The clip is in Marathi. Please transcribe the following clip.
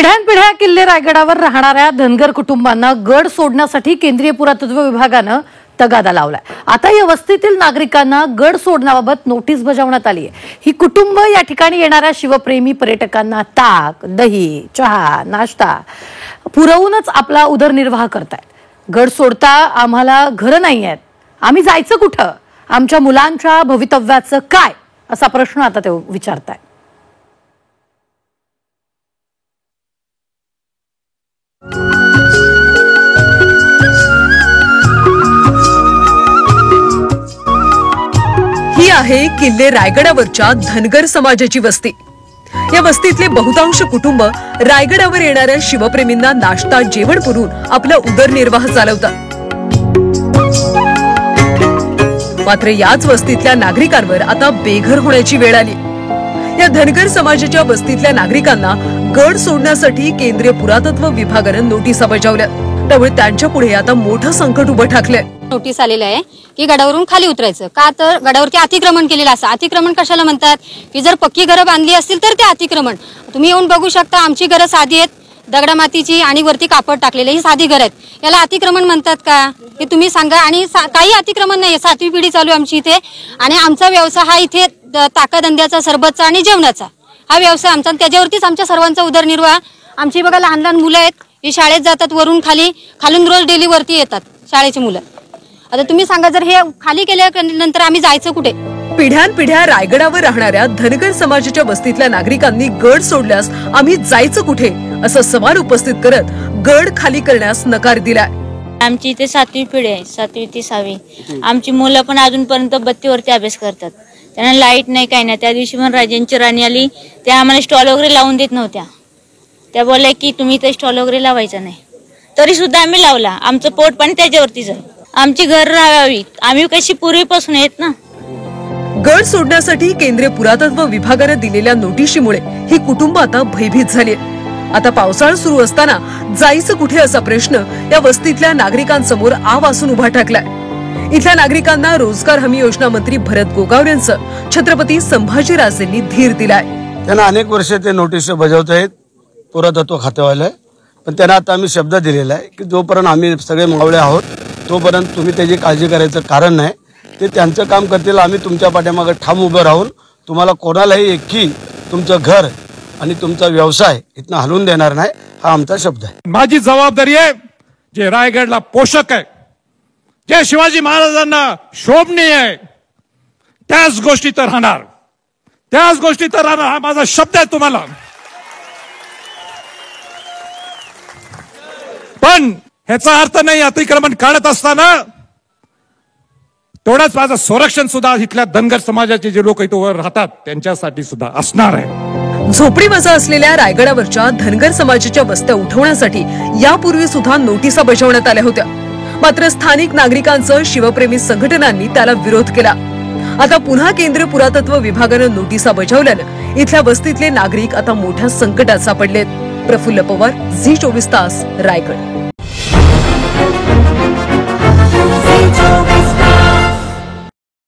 पिढ्यानपिढ्या किल्ले रायगडावर राहणाऱ्या धनगर कुटुंबांना गड सोडण्यासाठी केंद्रीय पुरातत्व विभागानं तगादा लावलाय। आता या वस्तीतील नागरिकांना गड सोडण्याबाबत नोटीस बजावण्यात आली आहे। ही कुटुंब या ठिकाणी येणाऱ्या शिवप्रेमी पर्यटकांना ताक, दही, चहा, नाश्ता पुरवूनच आपला उदरनिर्वाह करतायत। गड सोडता आम्हाला घरं नाही आहेत, आम्ही जायचं कुठं, आमच्या मुलांच्या भवितव्याचं काय, असा प्रश्न आता ते विचारतायत। ही आहे किल्ले रायगडावरच्या धनगर समाजाची वस्ती। या वस्तीतले बहुतांश कुटुंब रायगडावर येणाऱ्या शिवप्रेमींना नाश्ता जेवण पुरवून आपला उदरनिर्वाह चालवतात। मात्र याच वस्तीतल्या नागरिकांवर आता बेघर होण्याची वेळ आली। या धनगर समाजाच्या वस्तीतल्या नागरिकांना गड सोडण्यासाठी केंद्रीय पुरातत्व विभागाने नोटीसा बजावल्या। त्यामुळे त्यांच्या पुढे आता मोठं संकट उभं ठाकलंय। नोटीस आलेलं आहे की गडावरून खाली उतरायचं का, तर गडावरती अतिक्रमण केलेलं असं। अतिक्रमण कशाला म्हणतात की जर पक्की घरं बांधली असतील तर ते अतिक्रमण। तुम्ही येऊन बघू शकता, आमची घरं साधी आहेत, दगडामातीची आणि वरती कापड टाकलेले, ही साधी घर आहेत। याला अतिक्रमण म्हणतात का हे तुम्ही सांगा। आणि काही अतिक्रमण नाही, 7वी पिढी चालू आमची इथे, आणि आमचा व्यवसाय हा इथे ताकाधंद्याचा, सरबतचा आणि जेवणाचा हा व्यवसाय आमचा, त्याच्यावरतीच आमच्या सर्वांचा उदरनिर्वाह। आमची बघा लहान लहान मुलं आहेत, ही शाळेत जातात, वरून खालून रोज डेली वरती येतात शाळेची मुलं। आता तुम्ही सांगा, जर हे खाली केल्यानंतर आम्ही जायचं कुठे? पिढ्यानपिढ्या रायगडावर राहणाऱ्या धनगर समाजाच्या वस्तीतल्या नागरिकांनी गड सोडल्यास आम्ही जायचं कुठे, असा सवाल उपस्थित करत गड खाली करण्यास नकार दिलाय। आमची इथे 7वी पिढी आहे, 7वी ते 6वी। आमची मुलं पण अजूनपर्यंत बत्तीवरती अभ्यास करतात, त्यांना लाईट नाही, काही नाही। त्या दिवशी पण राजांची राणी आली, त्या आम्हाला स्टॉल वगैरे लावून देत नव्हत्या। त्या बोलल्या की तुम्ही इथे स्टॉल वगैरे लावायचा नाही, तरी सुद्धा आम्ही लावला। आमचं पोट पण त्याच्यावरतीच आहे। आमची घर राहावी, आम्ही कशी पूर्वीपासून येत ना। गड सोडण्यासाठी केंद्रीय पुरातत्व विभागाने दिलेल्या नोटिशीमुळे ही कुटुंब आता भयभीत झाली। आता पावसाळा सुरू असताना जायचं कुठे, असा प्रश्न या वस्तीतल्या नागरिकांसमोर आवासून उभा ठाकलाय। इथल्या नागरिकांना रोजगार हमी योजना मंत्री भरत गोगावलेंचं छत्रपती संभाजीराजेंनी धीर दिलाय। त्यांना अनेक वर्ष ते नोटीस बजावत आहेत पुरातत्व खात्यावाले, पण त्यांना आता आम्ही शब्द दिलेला आहे की जोपर्यंत आम्ही सगळे मावळे आहोत तोपर्यंत तुम्ही त्याची काळजी करायचं कारण नाही। ते त्यांचं काम करतील, आम्ही तुमच्या पाठीमागे ठाम उभं राहून तुम्हाला कोणालाही एकी तुमचं घर आणि तुमचा व्यवसाय इथनं हलवून देणार नाही, हा आमचा शब्द आहे। माझी जबाबदारी आहे, जे रायगडला पोषक आहे, जे शिवाजी महाराजांना शोभनीय आहे, त्याच गोष्टी तर राहणार, त्याच गोष्टी तर राहणार, हा माझा शब्द आहे तुम्हाला। पण ह्याचा अर्थ नाही अतिक्रमण काढत असताना तेवढाच माझं संरक्षण सुद्धा इथल्या धनगर समाजाचे जे लोक इथे वर राहतात त्यांच्यासाठी सुद्धा असणार आहे। झोपडीवजा असलेल्या रायगडावरच्या धनगर समाजाच्या वस्त्या उठवण्यासाठी यापूर्वी सुद्धा नोटिसा बजावण्यात आल्या होत्या। मात्र स्थानिक नागरिकांचं शिवप्रेमी संघटनांनी त्याला विरोध केला। आता पुन्हा केंद्रीय पुरातत्व विभागाने नोटिसा बजावल्यानं इथल्या वस्तीतले नागरिक आता मोठ्या संकटात सापडलेत। प्रफुल्ल पवार, झी 24 तास, रायगड।